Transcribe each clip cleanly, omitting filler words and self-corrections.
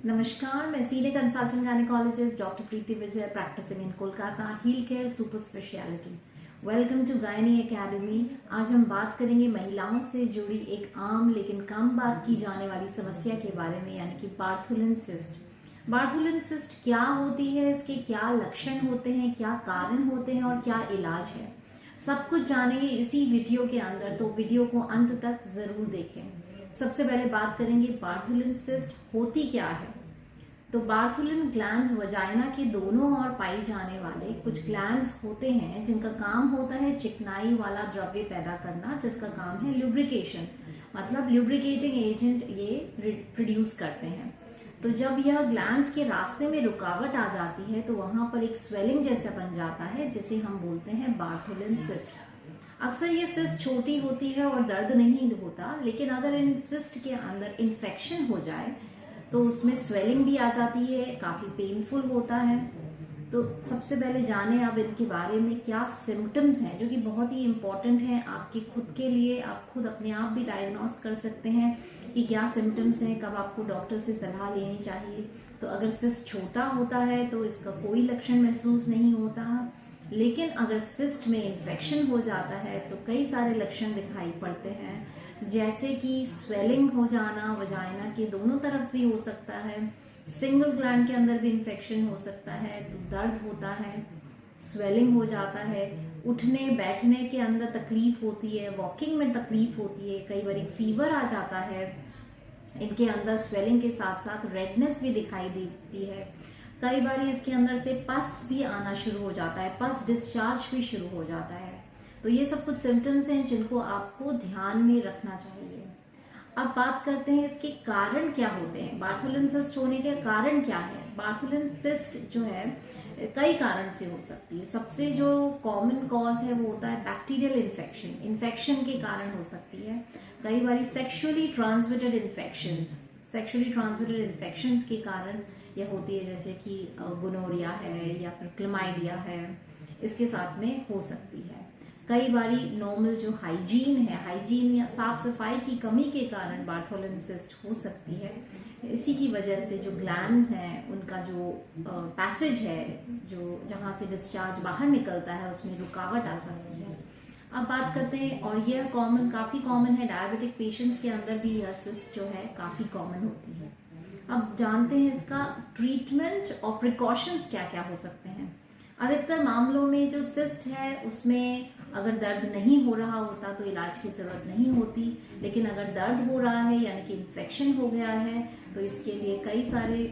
नमस्कार, मैं senior consultant gynaecologist doctor Preeti Vijay, practising in Kolkata, heal care super speciality. Welcome to gynae academy. आज हम बात करेंगे महिलाओं से जुड़ी एक आम लेकिन कम बात की जाने वाली समस्या के बारे में, यानी कि बार्थुलिन सिस्ट। बार्थुलिन सिस्ट क्या होती है, इसके क्या लक्षण होते हैं, क्या कारण होते हैं और क्या इलाज है, सब कुछ जानेंगे इसी वीडियो के अंदर, तो वीडियो को अंत तक जरूर देखें। सबसे पहले बात करेंगे बार्थुलिन सिस्ट होती क्या है। तो बार्थुलिन ग्लैंड्स वजाइना के दोनों ओर पाई जाने वाले कुछ ग्लैंड्स होते हैं जिनका काम होता है चिकनाई वाला द्रव्य पैदा करना, जिसका काम है ल्यूब्रिकेशन, मतलब ल्यूब्रिकेटिंग एजेंट ये प्रोड्यूस करते हैं। तो जब यह ग्लैंड्स के रास्ते में रुकावट आ जाती है तो वहां पर एक स्वेलिंग जैसा बन जाता है, जिसे हम बोलते हैं बार्थुलिन सिस्ट। अक्सर ये सिस्ट छोटी होती है और दर्द नहीं होता, लेकिन अगर इन सिस्ट के अंदर इन्फेक्शन हो जाए तो उसमें स्वेलिंग भी आ जाती है, काफ़ी पेनफुल होता है। तो सबसे पहले जाने अब इनके बारे में क्या सिम्टम्स हैं, जो कि बहुत ही इम्पॉर्टेंट हैं आपके खुद के लिए। आप खुद अपने आप भी डायग्नोस कर सकते हैं कि क्या सिम्टम्स हैं, कब आपको डॉक्टर से सलाह लेनी चाहिए। तो अगर सिस्ट छोटा होता है तो इसका कोई लक्षण महसूस नहीं होता, लेकिन अगर सिस्ट में इन्फेक्शन हो जाता है तो कई सारे लक्षण दिखाई पड़ते हैं, जैसे कि स्वेलिंग हो जाना, वजाइना के दोनों तरफ भी हो सकता है, सिंगल ग्लैंड के अंदर भी इन्फेक्शन हो सकता है तो दर्द होता है, स्वेलिंग हो जाता है, उठने बैठने के अंदर तकलीफ होती है, वॉकिंग में तकलीफ होती है, कई बार फीवर आ जाता है। इनके अंदर स्वेलिंग के साथ साथ रेडनेस भी दिखाई देती है। कई बार इसके अंदर से पस भी आना शुरू हो जाता है, पस डिस्चार्ज भी शुरू हो जाता है। तो ये सब कुछ सिम्टम्स हैं जिनको आपको ध्यान में रखना चाहिए। अब बात करते हैं इसके कारण क्या होते हैं। बार्थुलिन सिस्ट होने के कारण क्या है। बार्थुलिन सिस्ट जो है कई कारण से हो सकती है। सबसे जो कॉमन कॉज है वो होता है बैक्टीरियल इन्फेक्शन, इन्फेक्शन के कारण हो सकती है। कई बार सेक्सुअली ट्रांसमिटेड इन्फेक्शंस के कारण यह होती है, जैसे कि गोनोरिया है या फिर क्लमाइडिया है, इसके साथ में हो सकती है। कई बारी नॉर्मल जो हाइजीन या साफ सफाई की कमी के कारण बार्थुलिन सिस्ट हो सकती है। इसी की वजह से जो ग्लैंड्स हैं उनका जो पैसेज है, जो जहाँ से डिस्चार्ज बाहर निकलता है, उसमें रुकावट आ सकती है। अब बात करते हैं, और यह काफ़ी कॉमन है डायबिटिक पेशेंट्स के अंदर भी, यह सिस्ट जो है काफ़ी कॉमन होती है। अब जानते हैं इसका ट्रीटमेंट और प्रिकॉशंस क्या क्या हो सकते हैं। अधिकतर मामलों में जो सिस्ट है उसमें अगर दर्द नहीं हो रहा होता तो इलाज की ज़रूरत नहीं होती, लेकिन अगर दर्द हो रहा है यानी कि इन्फेक्शन हो गया है तो इसके लिए कई सारे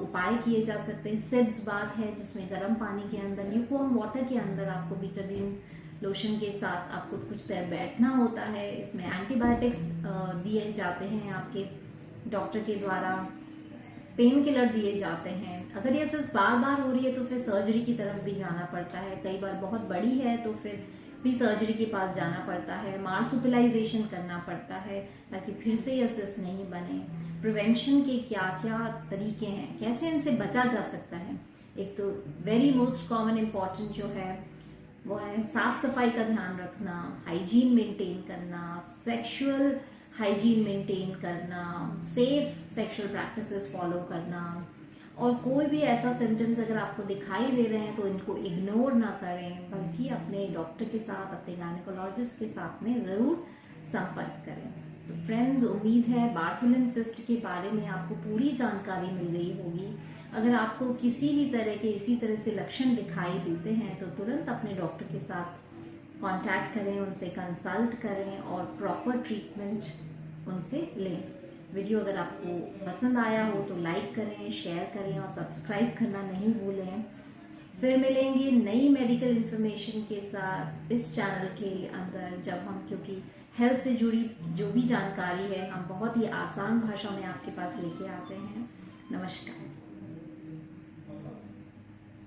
उपाय किए जा सकते हैं। सिड्स बाथ है, जिसमें गर्म पानी के अंदर, ल्यूकवार्म वाटर के अंदर आपको बीटाडीन लोशन के साथ आपको कुछ देर बैठना होता है। इसमें एंटीबायोटिक्स दिए जाते हैं आपके डॉक्टर के द्वारा, पेन किलर दिए जाते हैं। अगर ये सिस्ट बार बार हो रही है तो फिर सर्जरी की तरफ भी जाना पड़ता है। कई बार बहुत बड़ी है तो फिर भी सर्जरी के पास जाना पड़ता है, मार्सुपिलाइजेशन करना पड़ता है ताकि फिर से यह सिस्ट नहीं बने। प्रिवेंशन के क्या क्या तरीके हैं, कैसे इनसे बचा जा सकता है। एक तो वेरी मोस्ट कॉमन इम्पॉर्टेंट जो है वो है साफ सफाई का ध्यान रखना, हाइजीन मेंटेन करना, सेक्सुअल हाइजीन मेंटेन करना, सेफ सेक्सुअल प्रैक्टिसेस फॉलो करना। और कोई भी ऐसा सिम्टम्स अगर आपको दिखाई दे रहे हैं तो इनको इग्नोर ना करें, बल्कि अपने डॉक्टर के साथ, अपने गायनेकोलॉजिस्ट के साथ में ज़रूर संपर्क करें। तो फ्रेंड्स, उम्मीद है बार्थुलिन सिस्ट के बारे में आपको पूरी जानकारी मिल गई होगी। अगर आपको किसी भी तरह के इसी तरह से लक्षण दिखाई देते हैं तो तुरंत अपने डॉक्टर के साथ कांटेक्ट करें, उनसे कंसल्ट करें और प्रॉपर ट्रीटमेंट उनसे लें। वीडियो अगर आपको पसंद आया हो तो लाइक करें, शेयर करें और सब्सक्राइब करना नहीं भूलें। फिर मिलेंगे नई मेडिकल इन्फॉर्मेशन के साथ इस चैनल के अंदर, जब हम, क्योंकि हेल्थ से जुड़ी जो भी जानकारी है हम बहुत ही आसान भाषा में आपके पास लेके आते हैं। नमस्कार।